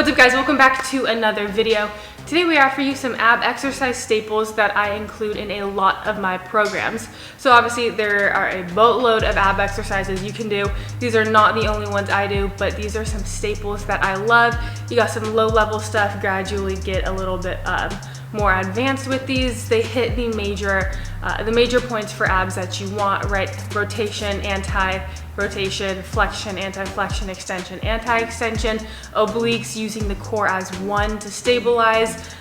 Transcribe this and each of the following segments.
What's up guys, welcome back to another video. Today we offer you some ab exercise staples that I include in a lot of my programs. So obviously there are a boatload of ab exercises you can do. These are not the only ones I do, but these are some staples that I love. You got some low level stuff, gradually get a little bit more advanced with these. They hit the major points for abs that you want, right? Rotation, anti-rotation, flexion, anti-flexion, extension, anti-extension, obliques, using the core as one to stabilize,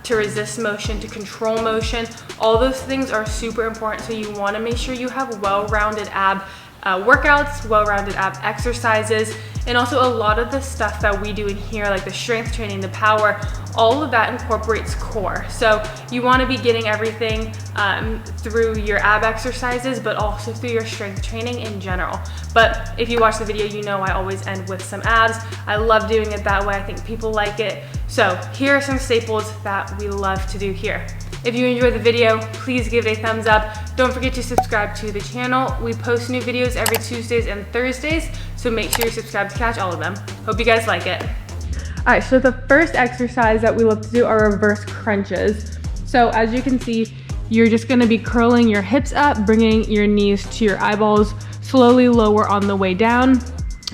to resist motion, to control motion. All those things are super important, so you want to make sure you have well-rounded ab workouts, well-rounded ab exercises, and also a lot of the stuff that we do in here, like the strength training, the power, all of that incorporates core. So you want to be getting everything through your ab exercises, but also through your strength training in general. But if you watch the video, you know I always end with some abs. I love doing it that way. I think people like it. So here are some staples that we love to do here. If you enjoyed the video, please give it a thumbs up. Don't forget to subscribe to the channel. We post new videos every Tuesdays and Thursdays, so make sure you're subscribed to catch all of them. Hope you guys like it. All right, so the first exercise that we love to do are reverse crunches. So as you can see, you're just gonna be curling your hips up, bringing your knees to your eyeballs, slowly lower on the way down.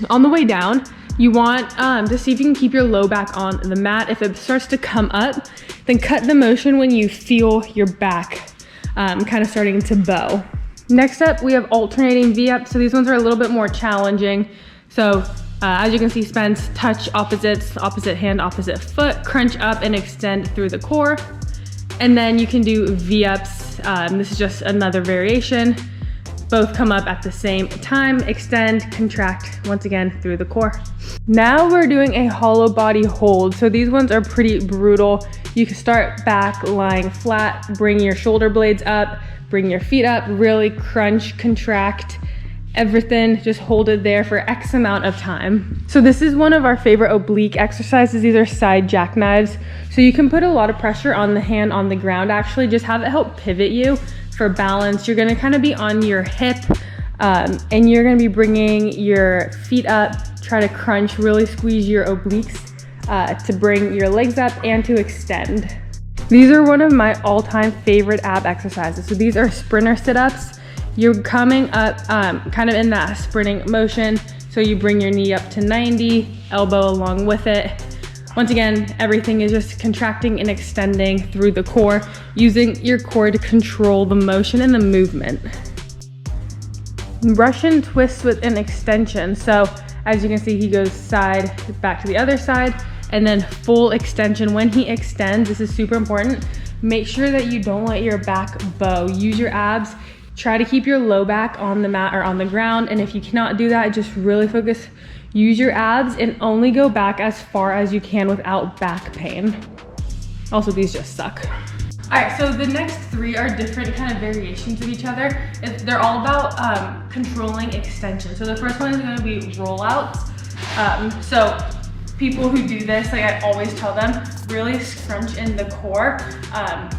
On the way down, you want to see if you can keep your low back on the mat. If it starts to come up, then cut the motion when you feel your back kind of starting to bow. Next up, we have alternating V-ups. So these ones are a little bit more challenging. So as you can see, Spence, touch opposites, opposite hand, opposite foot, crunch up and extend through the core. And then you can do V-ups. This is just another variation. Both come up at the same time, extend, contract, once again through the core. Now we're doing a hollow body hold. So these ones are pretty brutal. You can start back lying flat, bring your shoulder blades up, bring your feet up, really crunch, contract, everything, just hold it there for X amount of time. So this is one of our favorite oblique exercises. These are side jackknives. So you can put a lot of pressure on the hand on the ground, actually, just have it help pivot you for balance. You're gonna kind of be on your hip and you're gonna be bringing your feet up, try to crunch, really squeeze your obliques to bring your legs up and to extend. These are one of my all-time favorite ab exercises. So these are sprinter sit-ups. You're coming up kind of in that sprinting motion. So you bring your knee up to 90, elbow along with it. Once again, everything is just contracting and extending through the core, using your core to control the motion and the movement. Russian twists with an extension. So as you can see, he goes side, back to the other side, and then full extension. When he extends, this is super important, make sure that you don't let your back bow. Use your abs. Try to keep your low back on the mat or on the ground. And if you cannot do that, just really focus. Use your abs and only go back as far as you can without back pain. Also, these just suck. All right, so the next three are different kind of variations of each other. They're all about controlling extension. So the first one is gonna be rollouts. So people who do this, like I always tell them, really scrunch in the core.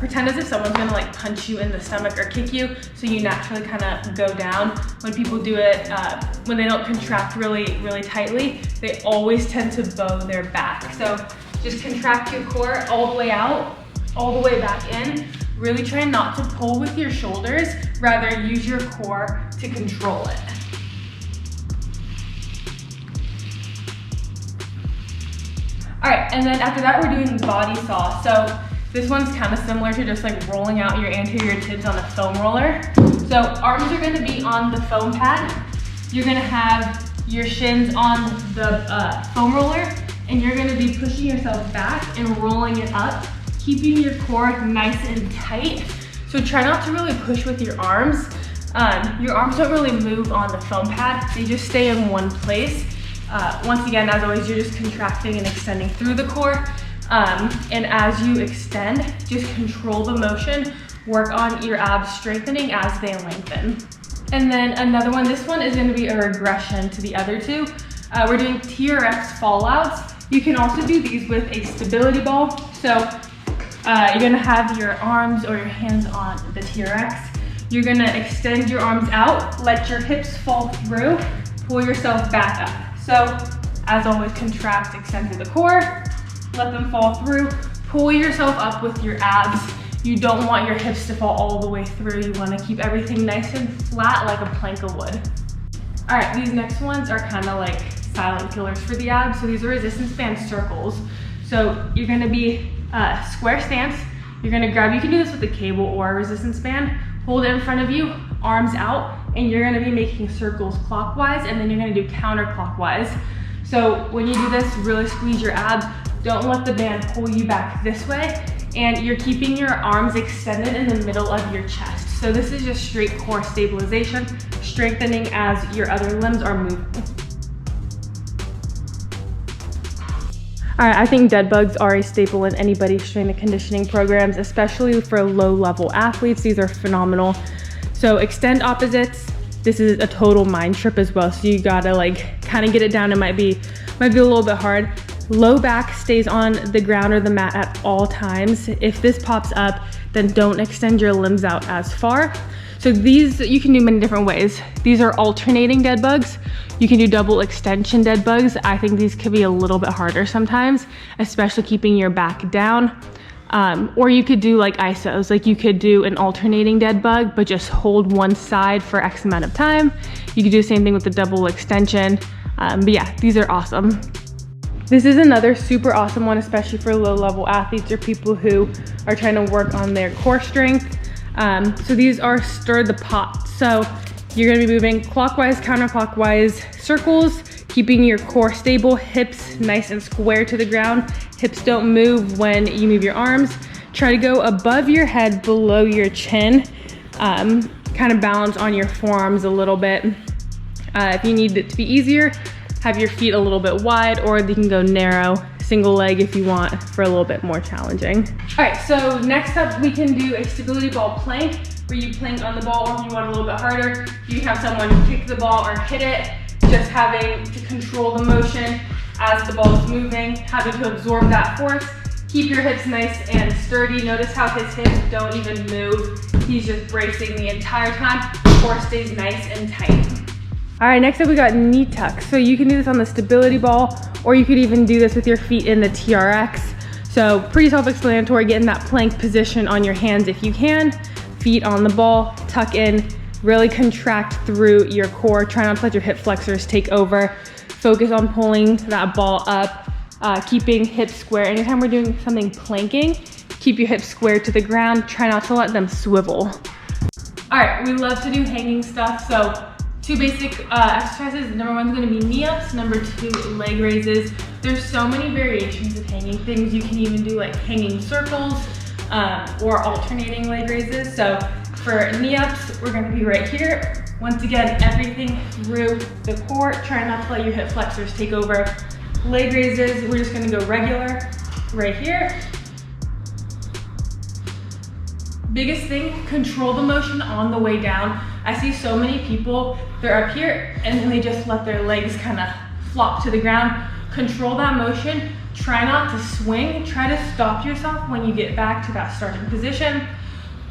Pretend as if someone's gonna like punch you in the stomach or kick you, so you naturally kind of go down. When people do it, when they don't contract really, really tightly, they always tend to bow their back. So just contract your core all the way out, all the way back in. Really try not to pull with your shoulders, rather use your core to control it. All right, and then after that, we're doing body saw. So this one's kind of similar to just like rolling out your anterior tibs on a foam roller. So arms are gonna be on the foam pad. You're gonna have your shins on the foam roller, and you're gonna be pushing yourself back and rolling it up, keeping your core nice and tight. So try not to really push with your arms. Your arms don't really move on the foam pad. They just stay in one place. Once again, as always, you're just contracting and extending through the core. And as you extend, just control the motion. Work on your abs strengthening as they lengthen. And then another one, this one is gonna be a regression to the other two. We're doing TRX fallouts. You can also do these with a stability ball. So you're gonna have your arms or your hands on the TRX. You're gonna extend your arms out, let your hips fall through, pull yourself back up. So As always, contract, extend through the core, let them fall through. Pull yourself up with your abs. You don't want your hips to fall all the way through. You want to keep everything nice and flat like a plank of wood. All right, these next ones are kind of like silent killers for the abs. So these are resistance band circles. So you're gonna be square stance. You're gonna grab, you can do this with a cable or a resistance band. Hold it in front of you, arms out, and you're gonna be making circles clockwise, and then you're gonna do counterclockwise. So when you do this, really squeeze your abs. Don't let the band pull you back this way, and you're keeping your arms extended in the middle of your chest. So this is just straight core stabilization, strengthening as your other limbs are moving. All right, I think dead bugs are a staple in anybody's strength and conditioning programs, especially for low-level athletes. These are phenomenal. So extend opposites. This is a total mind trip as well. So you gotta like kind of get it down. It might be a little bit hard. Low back stays on the ground or the mat at all times. If this pops up, then don't extend your limbs out as far. So these, you can do many different ways. These are alternating dead bugs. You can do double extension dead bugs. I think these could be a little bit harder sometimes, especially keeping your back down. Or you could do like ISOs, like you could do an alternating dead bug, but just hold one side for X amount of time. You could do the same thing with the double extension. But yeah, these are awesome. This is another super awesome one, especially for low-level athletes or people who are trying to work on their core strength. So these are stir the pot. So you're gonna be moving clockwise, counterclockwise circles, keeping your core stable, hips nice and square to the ground. Hips don't move when you move your arms. Try to go above your head, below your chin. Kind of balance on your forearms a little bit. If you need it to be easier, have your feet a little bit wide, or you can go narrow, single leg if you want, for a little bit more challenging. All right, so next up we can do a stability ball plank, where you plank on the ball, or if you want a little bit harder, you can have someone kick the ball or hit it, just having to control the motion as the ball is moving, having to absorb that force. Keep your hips nice and sturdy. Notice how his hips don't even move. He's just bracing the entire time. Core stays nice and tight. All right, next up we got knee tucks. So you can do this on the stability ball, or you could even do this with your feet in the TRX. So pretty self-explanatory, get in that plank position on your hands if you can. Feet on the ball, tuck in, really contract through your core. Try not to let your hip flexors take over. Focus on pulling that ball up, keeping hips square. Anytime we're doing something planking, keep your hips square to the ground. Try not to let them swivel. All right, we love to do hanging stuff. So 2 basic exercises. Number 1 is going to be knee ups. Number 2, leg raises. There's so many variations of hanging things. You can even do like hanging circles or alternating leg raises. So for knee ups, we're going to be right here. Once again, everything through the core. Try not to let your hip flexors take over. Leg raises, we're just going to go regular right here. Biggest thing, control the motion on the way down. I see so many people, they're up here and then they just let their legs kind of flop to the ground. Control that motion. Try not to swing. Try to stop yourself when you get back to that starting position.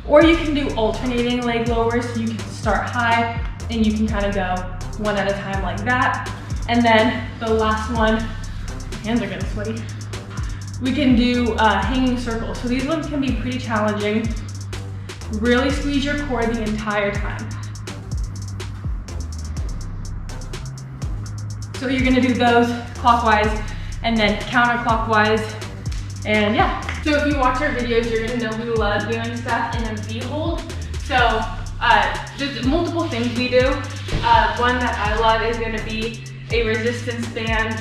Or you can do alternating leg lowers. So you can start high and you can kind of go one at a time like that. And then the last one, hands are getting sweaty. We can do hanging circles. So these ones can be pretty challenging. Really squeeze your core the entire time. So you're gonna do those clockwise and then counterclockwise, and yeah. So if you watch our videos, you're gonna know we love doing stuff in a V hold. So just multiple things we do. One that I love is gonna be a resistance band,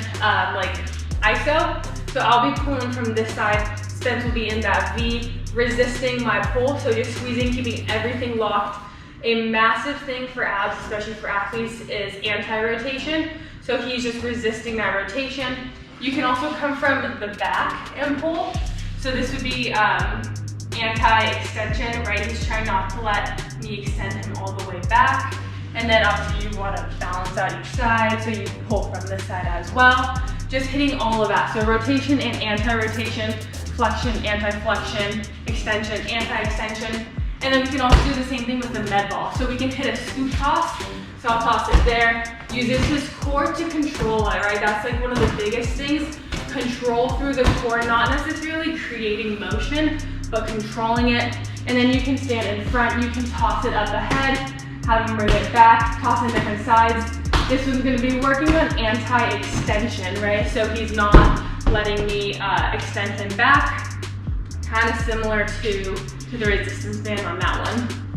like ISO. So I'll be pulling from this side, Spence will be in that V, resisting my pull, so just squeezing, keeping everything locked. A massive thing for abs, especially for athletes, is anti-rotation. So he's just resisting that rotation. You can also come from the back and pull. So this would be anti-extension, right? He's trying not to let me extend him all the way back. And then obviously you want to balance out each side, so you pull from this side as well. Just hitting all of that. So rotation and anti-rotation, flexion, anti-flexion, extension, anti-extension. And then we can also do the same thing with the med ball. So we can hit a scoop toss. So I'll toss it there. Uses his core to control it, right? That's like one of the biggest things. Control through the core, not necessarily creating motion, but controlling it. And then you can stand in front, you can toss it up ahead, have him bring it back, toss it different sides. This one's gonna be working on anti-extension, right? So he's not letting me extend him back. Kind of similar to the resistance band on that one.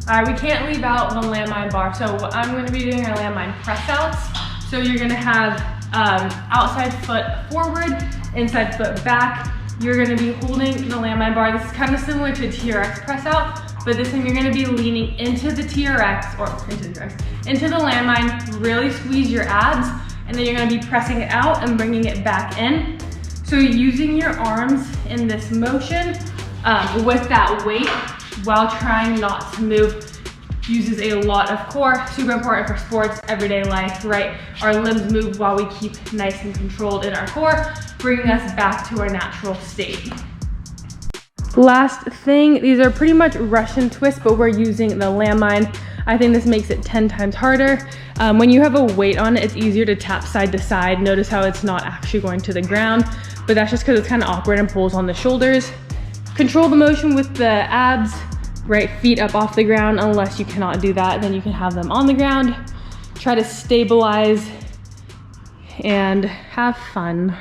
All right, we can't leave out the landmine bar. So what I'm gonna be doing are landmine press outs. So you're gonna have outside foot forward, inside foot back. You're gonna be holding the landmine bar. This is kind of similar to a TRX press out, but this time you're gonna be leaning into the TRX, or into the landmine, really squeeze your abs, and then you're gonna be pressing it out and bringing it back in. So using your arms in this motion with that weight while trying not to move uses a lot of core, super important for sports, everyday life, right? Our limbs move while we keep nice and controlled in our core, bringing us back to our natural state. Last thing, these are pretty much Russian twists, but we're using the landmine. I think this makes it 10 times harder. When you have a weight on it, it's easier to tap side to side. Notice how it's not actually going to the ground, but that's just because it's kind of awkward and pulls on the shoulders. Control the motion with the abs, right? Feet up off the ground. Unless you cannot do that, then you can have them on the ground. Try to stabilize and have fun.